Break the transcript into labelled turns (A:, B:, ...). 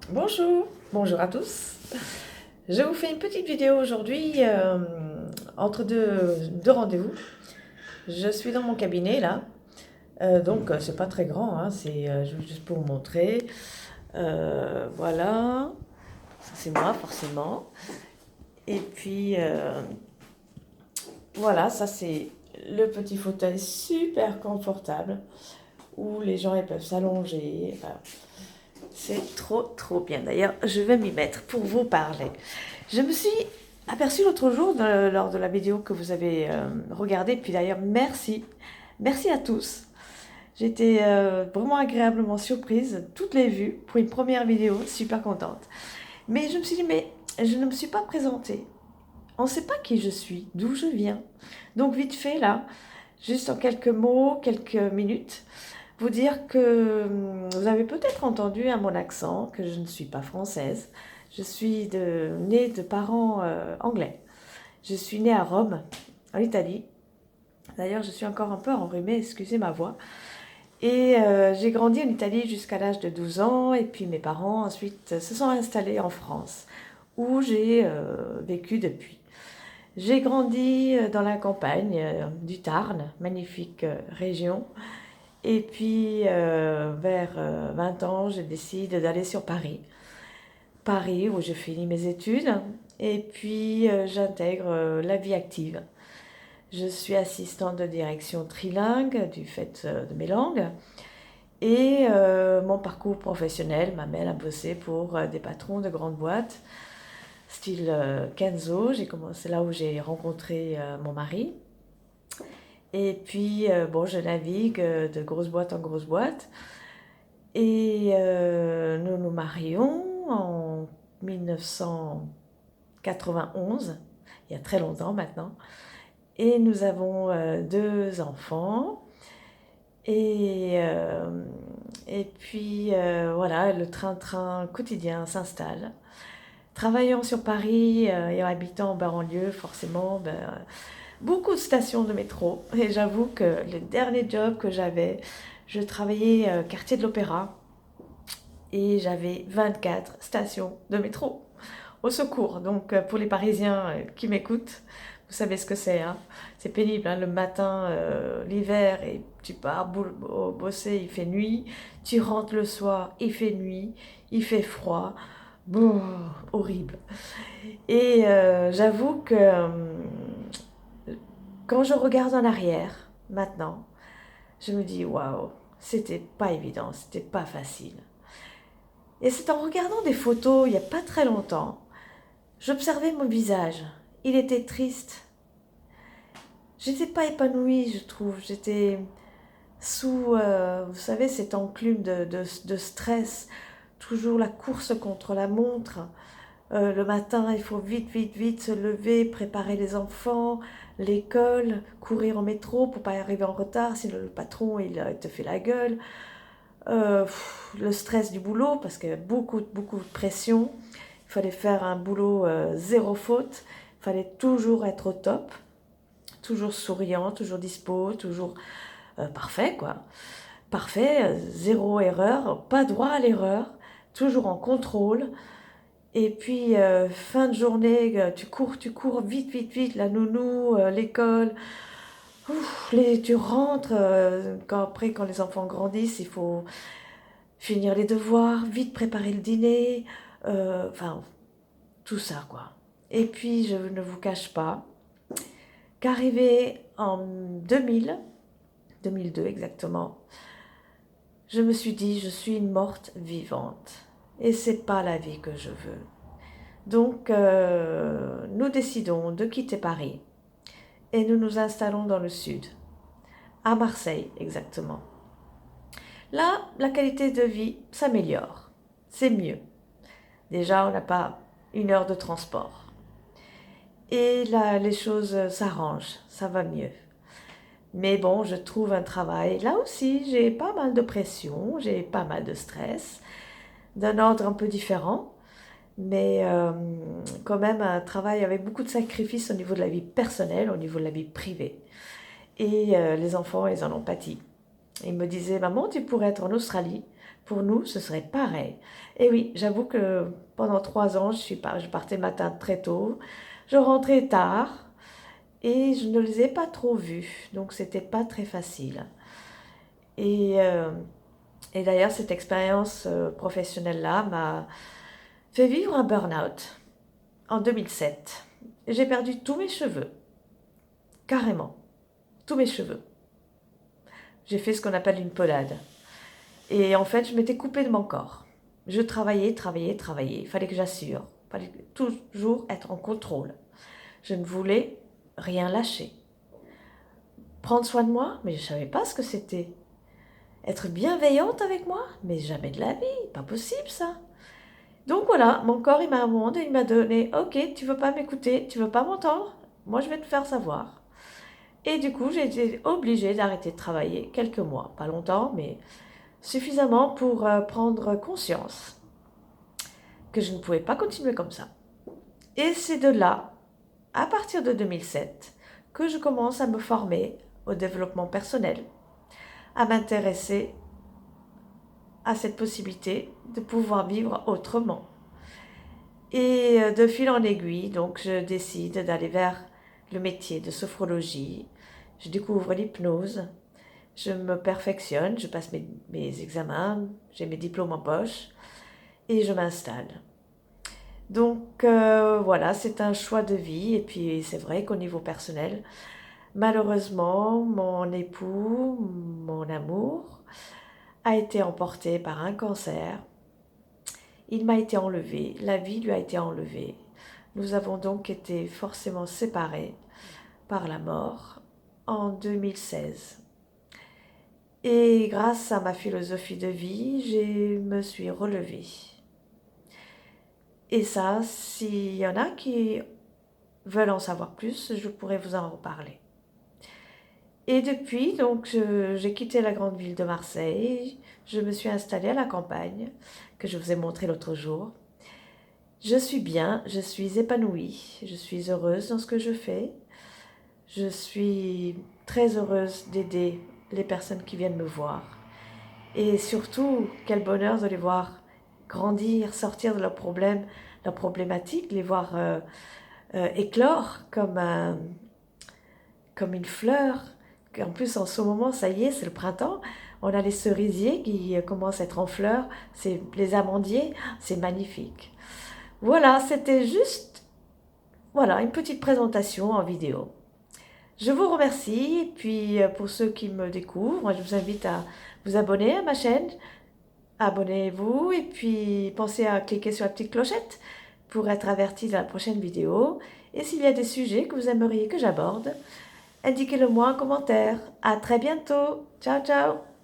A: Bonjour, bonjour à tous. Je vous fais une petite vidéo aujourd'hui entre deux rendez-vous. Je suis dans mon cabinet là, donc c'est pas très grand, hein, c'est juste pour vous montrer. Voilà, ça c'est moi forcément. Et puis voilà, ça c'est le petit fauteuil super confortable où les gens ils peuvent s'allonger. Enfin, c'est trop bien. D'ailleurs, je vais m'y mettre pour vous parler. Je me suis aperçue l'autre jour, lors de la vidéo que vous avez regardée, puis d'ailleurs, merci. Merci à tous. J'étais vraiment agréablement surprise, toutes les vues, pour une première vidéo, super contente. Mais je me suis dit, mais je ne me suis pas présentée. On ne sait pas qui je suis, d'où je viens. Donc vite fait, là, juste en quelques mots, quelques minutes, vous dire que vous avez peut-être entendu à mon accent que je ne suis pas française. Je suis née de parents anglais. Je suis née à Rome, en Italie. D'ailleurs, je suis encore un peu enrhumée, excusez ma voix. Et j'ai grandi en Italie jusqu'à l'âge de 12 ans. Et puis mes parents ensuite se sont installés en France, où j'ai vécu depuis. J'ai grandi dans la campagne du Tarn, magnifique région. Et puis, vers 20 ans, je décide d'aller sur Paris. Paris, où je finis mes études. Et puis, j'intègre la vie active. Je suis assistante de direction trilingue du fait de mes langues. Et mon parcours professionnel m'amène à bosser pour des patrons de grandes boîtes, style Kenzo. J'ai commencé là où j'ai rencontré mon mari. Et puis, bon, je navigue de grosse boîte en grosse boîte. Et nous nous marions en 1991, il y a très longtemps maintenant. Et nous avons deux enfants. Et, euh, et puis voilà, le train-train quotidien s'installe. Travaillant sur Paris et habitant en banlieue, forcément, beaucoup de stations de métro. Et j'avoue que le dernier job que j'avais, je travaillais quartier de l'Opéra et j'avais 24 stations de métro. Au secours, donc pour les Parisiens qui m'écoutent, vous savez ce que c'est, hein. C'est pénible, hein, le matin, l'hiver, et tu pars bosser, il fait nuit, tu rentres le soir, il fait nuit, il fait froid, bon, horrible. Et j'avoue que quand je regarde en arrière, maintenant, je me dis, waouh, c'était pas évident, c'était pas facile. Et c'est en regardant des photos il n'y a pas très longtemps, j'observais mon visage. Il était triste. J'étais pas épanouie, je trouve. J'étais sous, vous savez, cette enclume de stress. Toujours la course contre la montre. Le matin, il faut vite se lever, préparer les enfants, l'école, courir en métro pour pas arriver en retard, sinon le patron, il te fait la gueule. Le stress du boulot, parce qu'il y avait beaucoup de pression. Il fallait faire un boulot zéro faute. Il fallait toujours être au top, toujours souriant, toujours dispo, toujours parfait, quoi. Parfait, zéro erreur, pas droit à l'erreur, toujours en contrôle. Et puis, fin de journée, tu cours vite, la nounou, l'école. Ouf, tu rentres, après, quand les enfants grandissent, il faut finir les devoirs, vite préparer le dîner, enfin, tout ça, quoi. Et puis, je ne vous cache pas qu'arrivé en 2002 exactement, je me suis dit, je suis une morte vivante. Et c'est pas la vie que je veux. Donc, nous décidons de quitter Paris et nous nous installons dans le sud, à Marseille exactement. Là, la qualité de vie s'améliore, c'est mieux. Déjà, on n'a pas 1 heure de transport. Et là, les choses s'arrangent, ça va mieux. Mais bon, je trouve un travail. Là aussi, j'ai pas mal de pression, j'ai pas mal de stress, d'un ordre un peu différent, mais quand même un travail avec beaucoup de sacrifices au niveau de la vie personnelle, au niveau de la vie privée. Et les enfants, ils en ont pâti. Ils me disaient, maman, tu pourrais être en Australie, pour nous, ce serait pareil. Et oui, j'avoue que pendant 3 ans, je partais le matin très tôt, je rentrais tard et je ne les ai pas trop vus, donc c'était pas très facile. Et, euh, et d'ailleurs, cette expérience professionnelle-là m'a fait vivre un burn-out en 2007. J'ai perdu tous mes cheveux, carrément, tous mes cheveux. J'ai fait ce qu'on appelle une pelade. Et en fait, je m'étais coupée de mon corps. Je travaillais, travaillais, travaillais. Il fallait que j'assure. Il fallait toujours être en contrôle. Je ne voulais rien lâcher. Prendre soin de moi, mais je ne savais pas ce que c'était. Être bienveillante avec moi, mais jamais de la vie. Pas possible ça. Donc voilà, mon corps, il m'a amendé, il m'a donné, ok, tu veux pas m'écouter, tu veux pas m'entendre, moi je vais te faire savoir. Et du coup, j'ai été obligée d'arrêter de travailler quelques mois, pas longtemps, mais suffisamment pour prendre conscience que je ne pouvais pas continuer comme ça. Et c'est de là, à partir de 2007, que je commence à me former au développement personnel, à m'intéresser à cette possibilité de pouvoir vivre autrement. Et de fil en aiguille, donc je décide d'aller vers le métier de sophrologie. Je découvre l'hypnose, je me perfectionne, je passe mes examens, j'ai mes diplômes en poche et je m'installe. Donc voilà, c'est un choix de vie et puis c'est vrai qu'au niveau personnel, malheureusement, mon époux, mon amour, a été emporté par un cancer. Il m'a été enlevé, la vie lui a été enlevée. Nous avons donc été forcément séparés par la mort en 2016. Et grâce à ma philosophie de vie, je me suis relevée. Et ça, s'il y en a qui veulent en savoir plus, je pourrais vous en reparler. Et depuis, donc, j'ai quitté la grande ville de Marseille, je me suis installée à la campagne, que je vous ai montré l'autre jour. Je suis bien, je suis épanouie, je suis heureuse dans ce que je fais. Je suis très heureuse d'aider les personnes qui viennent me voir. Et surtout, quel bonheur de les voir grandir, sortir de leurs problèmes, leurs problématiques, les voir éclore comme une fleur. En plus, en ce moment, ça y est, c'est le printemps. On a les cerisiers qui commencent à être en fleurs, c'est les amandiers, c'est magnifique. Voilà, c'était juste une petite présentation en vidéo. Je vous remercie et puis pour ceux qui me découvrent, je vous invite à vous abonner à ma chaîne. Abonnez-vous et puis pensez à cliquer sur la petite clochette pour être averti de la prochaine vidéo. Et s'il y a des sujets que vous aimeriez que j'aborde, indiquez-le moi en commentaire. À très bientôt. Ciao, ciao.